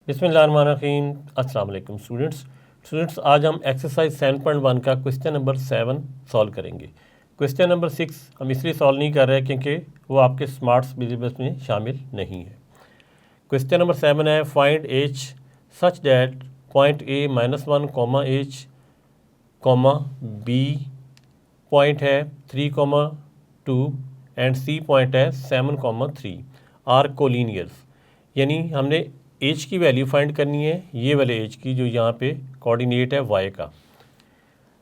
बिस्मिल्लाहिर्रहमानिर्रहीम। अस्सलाम वालेकुम स्टूडेंट्स, आज हम एक्सरसाइज 7.1 का क्वेश्चन नंबर 7 सॉल्व करेंगे। क्वेश्चन नंबर 6 हम इसलिए सॉल्व नहीं कर रहे क्योंकि वो आपके स्मार्ट सिलेबस में शामिल नहीं है। क्वेश्चन नंबर 7 है find H such that point A -1 comma H comma B point है 3,2 एंड सी पॉइंट है 7,3 आर कोलिनियर्स। यानी हमने एच की वैल्यू फाइंड करनी है, ये वाले एच की जो यहाँ पे कोऑर्डिनेट है वाई का,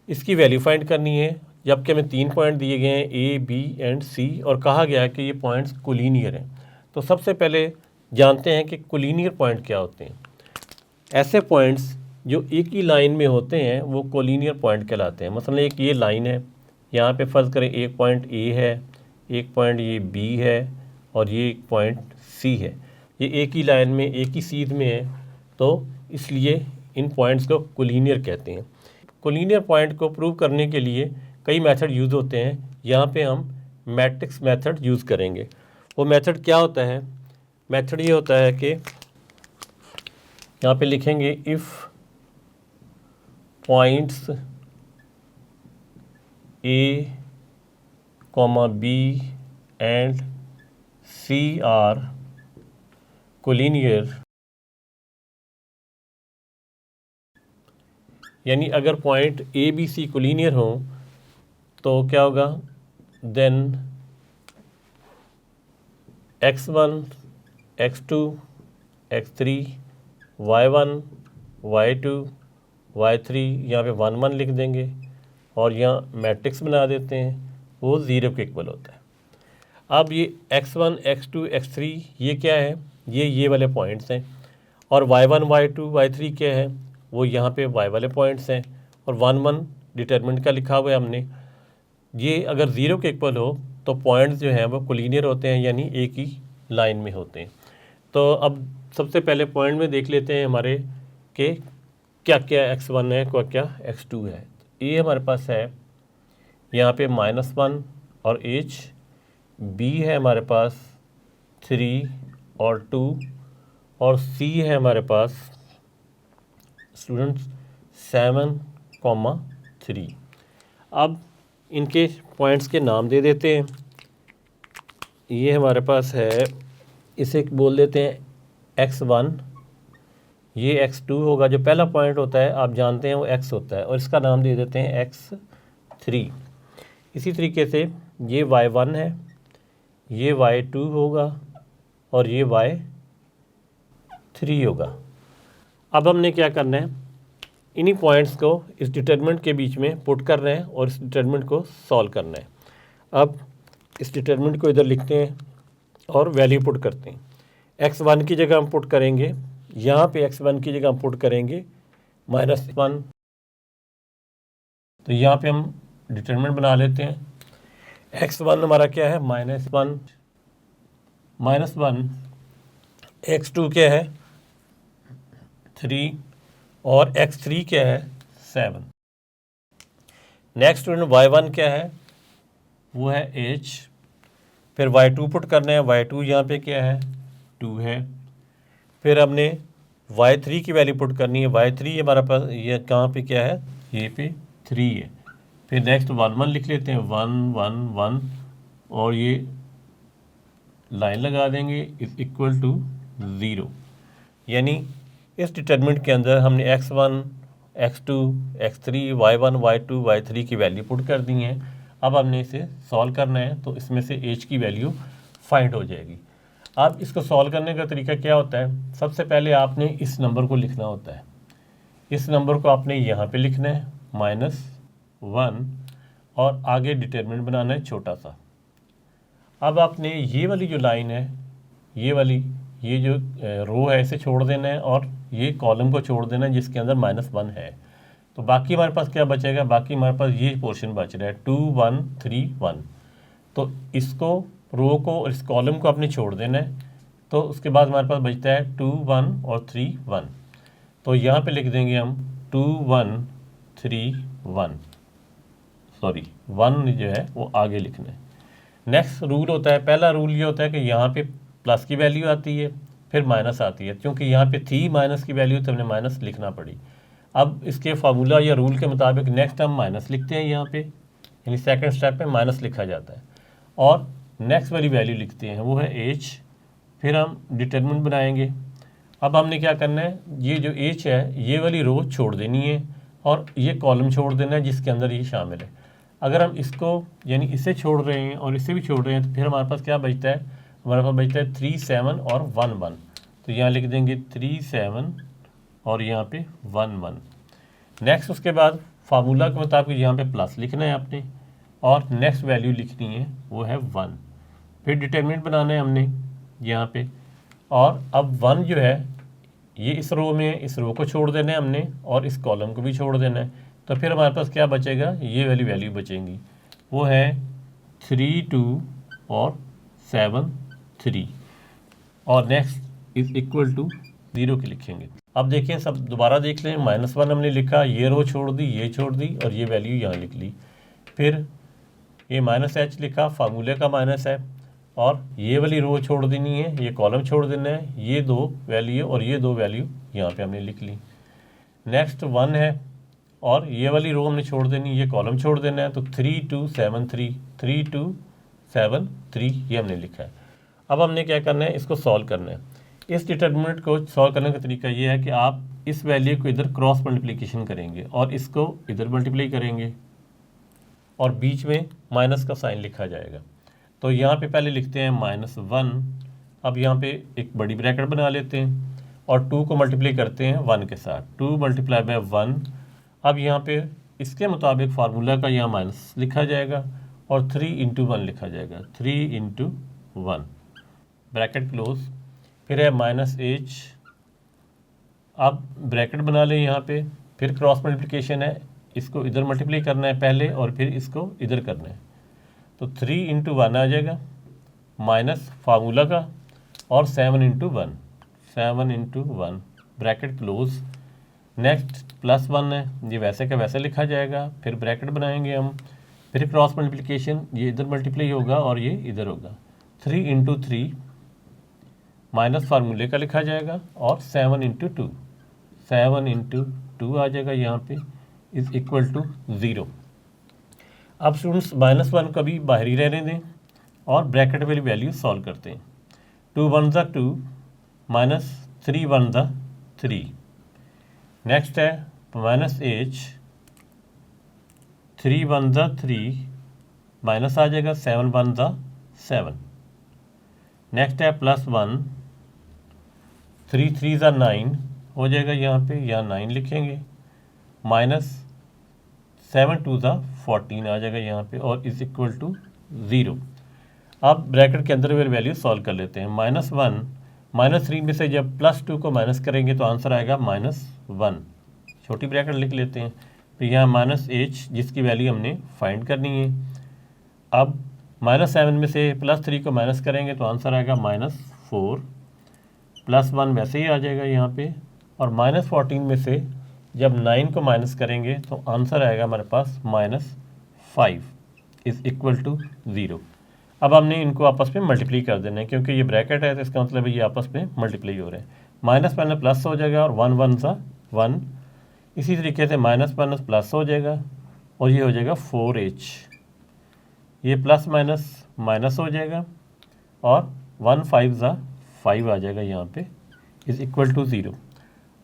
इसकी वैल्यू फाइंड करनी है। जबकि हमें 3 पॉइंट दिए गए हैं ए बी एंड सी और कहा गया है कि ये पॉइंट्स कोलिनियर हैं। तो सबसे पहले जानते हैं कि कोलिनियर पॉइंट क्या होते हैं। ऐसे पॉइंट्स जो एक ही लाइन में होते हैं वो कोलिनियर पॉइंट कहलाते हैं। मसलन एक ये लाइन है, यहाँ पे फ़र्ज़ करें एक पॉइंट ए है, एक पॉइंट ये बी है और ये एक पॉइंट सी है। ये एक ही लाइन में एक ही सीध में है, तो इसलिए इन पॉइंट्स को कोलिनियर कहते हैं। कोलिनियर पॉइंट को प्रूव करने के लिए कई मेथड यूज़ होते हैं। यहाँ पे हम मैट्रिक्स मेथड यूज़ करेंगे। वो मेथड क्या होता है? मेथड ये होता है कि यहाँ पे लिखेंगे if points A comma B and C are collinear, यानी अगर point A B C collinear हो तो क्या होगा? Then x1 x2 x3 y1 y2 y3, यहाँ पे 1 1 लिख देंगे और यहाँ मैट्रिक्स बना देते हैं, वो 0 के इक्वल होता है। अब ये x1 x2 x3 ये क्या है? ये वाले पॉइंट्स हैं। और y1 y2 y3 क्या है? वो यहाँ पे y वाले पॉइंट्स हैं। और 1 1 डिटरमिनेंट का लिखा हुआ है हमने। ये अगर 0 के इक्वल हो तो पॉइंट्स जो हैं वो कोलिनियर होते हैं, यानी एक ही लाइन में होते हैं। तो अब सबसे पहले पॉइंट में देख लेते हैं हमारे कि क्या क्या x1 है, क्या x2 है। ये हमारे पास है यहाँ पे -1 और h, b है हमारे पास 3 और 2 और c है हमारे पास स्टूडेंट्स 7,3। अब इनके पॉइंट्स के नाम दे देते हैं। ये हमारे पास है, इसे बोल देते हैं x1, ये x2 होगा। जो पहला पॉइंट होता है आप जानते हैं वो x होता है और इसका नाम दे देते हैं x3। इसी तरीके से ये y1 है, ये y2 होगा और ये y3 होगा। अब हमने क्या करना है? इन्हीं पॉइंट्स को इस डिटरमिनेंट के बीच में पुट कर रहे हैं और इस डिटरमिनेंट को सॉल्व करना है। अब इस डिटरमिनेंट को इधर लिखते हैं और वैल्यू पुट करते हैं। x1 की जगह हम पुट करेंगे, यहाँ पे x1 की जगह हम पुट करेंगे -1। तो यहाँ पे हम डिटरमिनेंट बना लेते हैं। x1 हमारा क्या है? -1 x2 क्या है? 3 और x3 क्या है? 7। नेक्स्ट स्टूडेंट y1 क्या है? वो है h। फिर y2 पुट करना है, y2 यहाँ पे क्या है? 2 है। फिर हमने y3 की वैल्यू पुट करनी है, y3 हमारा पास ये कहाँ पे क्या है? ये पे 3 है। फिर नेक्स्ट 1 1 लिख लेते हैं, 1 1 1 और ये लाइन लगा देंगे इज इक्वल टू 0। यानी इस डिटरमिनेंट के अंदर हमने x1 x2 x3 y1 y2 y3 की वैल्यू पुट कर दी हैं। अब हमने इसे सॉल्व करना है, तो इसमें से h की वैल्यू फाइंड हो जाएगी। अब इसको सॉल्व करने का तरीका क्या होता है? सबसे पहले आपने इस नंबर को लिखना होता है। इस नंबर को आपने यहाँ पे लिखना है -1 और आगे डिटरमिनेंट बनाना है छोटा सा। अब आपने ये वाली जो लाइन है, ये वाली, ये जो रो है, इसे छोड़ देना है और ये कॉलम को छोड़ देना है जिसके अंदर -1 है। तो बाकी हमारे पास क्या बचेगा? बाकी हमारे पास ये पोर्शन बच रहा है 2 1 3 1। तो इसको, रो को और इस कॉलम को आपने छोड़ देना है। तो उसके बाद हमारे पास बचता है 2 1 और 3 1। तो यहाँ पे लिख देंगे हम 2 1 3 1, सॉरी 1 जो है वो आगे लिखना है। नेक्स्ट रूल होता है, पहला रूल ये होता है कि यहाँ पे प्लस की वैल्यू आती है, फिर माइनस आती है, क्योंकि यहाँ पे थी माइनस की वैल्यू तो हमने माइनस लिखना पड़ी। अब इसके फार्मूला या रूल के मुताबिक नेक्स्ट हम माइनस लिखते हैं यहाँ पे, यानी सेकंड स्टेप में माइनस लिखा जाता है, और नेक्स्ट वाली वैल्यू लिखते हैं वो है एच, फिर हम डिटरमिनेंट बनाएंगे। अब हमने क्या करना है, ये जो एच है ये वाली रो छोड़ देनी है और ये कॉलम छोड़ देना है जिसके अंदर ये शामिल है। अगर हम इसको यानी इसे छोड़ रहे हैं और इसे भी छोड़ रहे हैं तो फिर हमारे पास क्या बचता है, हमारे पास बचता है 3 7 और 1 1। तो यहाँ लिख देंगे 3 7 और यहाँ पे 1 1। नेक्स्ट उसके बाद फार्मूला के मुताबिक यहाँ पे प्लस लिखना है आपने और नेक्स्ट वैल्यू लिखनी है वो है 1। फिर डिटरमिनेंट बनाना है हमने यहाँ पे, और अब 1 जो है ये इस रो में है, इस रो को छोड़ देना है हमने और इस कॉलम को भी छोड़ देना है। तो फिर हमारे पास क्या बचेगा, ये वाली वैल्यू बचेंगी, वो है 3 2 और 7 3, और नेक्स्ट इज इक्वल टू 0 के लिखेंगे। अब देखिए सब दोबारा देख लें, -1 हमने लिखा, ये रो छोड़ दी, ये छोड़ दी और ये वैल्यू यहाँ लिख ली। फिर ये -h लिखा, फार्मूले का माइनस है, और ये वाली रो छोड़ देनी है, ये कॉलम छोड़ देना है, ये 2 वैल्यू और ये 2 वैल्यू यहाँ पे हमने लिख ली। नेक्स्ट 1 है और ये वाली रो हमने छोड़ देनी, ये कॉलम छोड़ देना है, तो 3 2 7 3 3 2 7 3 ये हमने लिखा है। अब हमने क्या करना है, इसको सॉल्व करना है। इस डिटर्मिनेंट को सॉल्व करने का तरीका ये है कि आप इस वैल्यू को इधर क्रॉस मल्टीप्लिकेशन करेंगे और इसको इधर मल्टीप्लाई करेंगे और बीच में माइनस का साइन लिखा जाएगा। तो यहाँ पे पहले लिखते हैं -1, अब यहाँ पे एक बड़ी ब्रैकेट बना लेते हैं और 2 को मल्टीप्लाई करते हैं 1 के साथ, 2 × 1। अब यहाँ पे इसके मुताबिक फार्मूला का यहाँ माइनस लिखा जाएगा और 3 × 1 लिखा जाएगा, 3 × 1 ब्रैकेट क्लोज। फिर है -h, अब ब्रैकेट बना लें यहाँ पे, फिर क्रॉस मल्टीप्लिकेशन है, इसको इधर मल्टीप्लाई करना है पहले और फिर इसको इधर करना है, तो 3 × 1 आ जाएगा माइनस फार्मूला का और 7 × 1, 7 × 1 ब्रैकेट क्लोज। नेक्स्ट +1 है, ये वैसे का वैसे लिखा जाएगा, फिर ब्रैकेट बनाएंगे हम, फिर क्रॉस मल्टीप्लिकेशन, ये इधर मल्टीप्लाई होगा और ये इधर होगा, 3 × 3 माइनस फार्मूले का लिखा जाएगा और 7 × 2, 7 × 2 आ जाएगा यहाँ पे, इज इक्वल टू 0। अब स्टूडेंट्स -1 को भी बाहर ही रहने दें और ब्रैकेट वाली वैल्यू सॉल्व करते हैं। 2 1 2 -3 1 3। नेक्स्ट है -h, 3 1 3 माइनस आ जाएगा, 7 1 7। नेक्स्ट है +1, 3 3 9 हो जाएगा यहाँ पे, यहाँ 9 लिखेंगे, -7 2 14 आ जाएगा यहाँ पे और इज इक्वल टू 0। अब ब्रैकेट के अंदर वाली वैल्यू सॉल्व कर लेते हैं। -1 -3 में से जब +2 को माइनस करेंगे तो आंसर आएगा -1, छोटी ब्रैकेट लिख लेते हैं। फिर यहाँ -h जिसकी वैल्यू हमने फाइंड करनी है। अब -7 में से +3 को माइनस करेंगे तो आंसर आएगा -4, +1 वैसे ही आ जाएगा यहाँ पे, और -14 में से जब 9 को माइनस करेंगे तो आंसर आएगा हमारे पास -5 इज इक्वल टू 0। अब हमने इनको आपस में मल्टीप्लाई कर देना है, क्योंकि ये ब्रैकेट है तो इसका मतलब ये आपस में मल्टीप्लाई हो रहे हैं। माइनस माइनस प्लस हो जाएगा और 1 1 1, इसी तरीके से माइनस माइनस प्लस हो जाएगा और ये हो जाएगा 4h, ये प्लस माइनस माइनस हो जाएगा और 1 5 5 आ जाएगा यहाँ पे, इज इक्वल टू 0।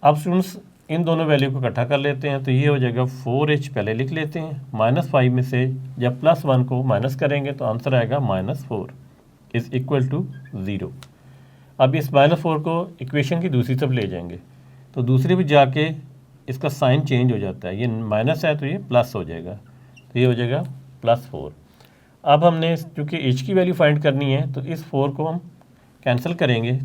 अब स्टूडेंट्स इन दोनों वैल्यू को इकट्ठा कर लेते हैं, तो ये हो जाएगा 4h पहले लिख लेते हैं, -5 में से जब +1 को माइनस करेंगे तो आंसर आएगा -4 इज इक्वल टू 0। अब इस -4 को इक्वेशन की दूसरी तरफ ले जाएंगे तो दूसरी भी जाके इसका साइन चेंज हो जाता है, ये माइनस है तो ये प्लस हो जाएगा, तो ये हो जाएगा +4। अब हमने चूँकि h की वैल्यू फाइंड करनी है तो इस 4 को हम कैंसिल करेंगे।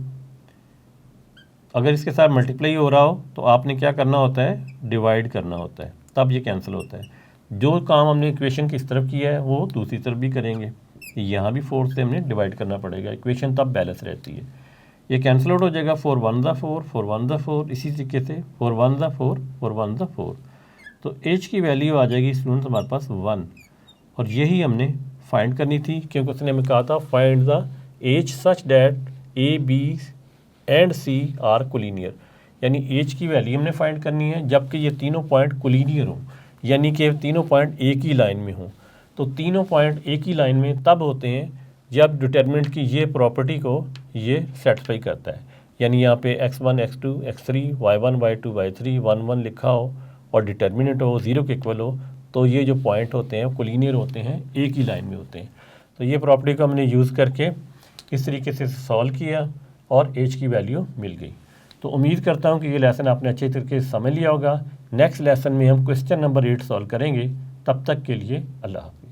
अगर इसके साथ मल्टीप्लाई हो रहा हो तो आपने क्या करना होता है, डिवाइड करना होता है, तब ये कैंसिल होता है। जो काम हमने इक्वेशन की इस तरफ किया है वो दूसरी तरफ भी करेंगे, यहाँ भी 4 से हमने डिवाइड करना पड़ेगा, इक्वेशन तब बैलेंस रहती है। ये कैंसिल आउट हो जाएगा, 4 1 4 4 1 4, इसी तरीके से 4 1 4 4 1 4। तो h की वैल्यू आ जाएगी स्टूडेंट्स हमारे पास 1, और यही हमने फाइंड करनी थी, क्योंकि उसने हमें कहा था find the h such that a b and C are collinear, यानी एच की वैल्यू हमने फाइंड करनी है जबकि ये तीनों पॉइंट कोलिनियर हों, यानी कि तीनों पॉइंट एक ही लाइन में हों। तो तीनों पॉइंट एक ही लाइन में तब होते हैं जब डिटर्मिनेंट की ये प्रॉपर्टी को ये सेटिस्फाई करता है, यानी यहाँ पे x1 x2 x3 y1 y2 y3 1 1 लिखा हो और डिटर्मिनेंट हो 0 के इक्वल हो, तो ये जो पॉइंट होते हैं कोलिनियर होते हैं, एक ही लाइन में होते हैं। तो ये प्रॉपर्टी को हमने यूज़ करके इस तरीके से सॉल्व किया और एच की वैल्यू मिल गई। तो उम्मीद करता हूँ कि ये लेसन आपने अच्छे तरीके से समझ लिया होगा। नेक्स्ट लेसन में हम क्वेश्चन नंबर 8 सॉल्व करेंगे। तब तक के लिए अल्लाह हाफ़िज़।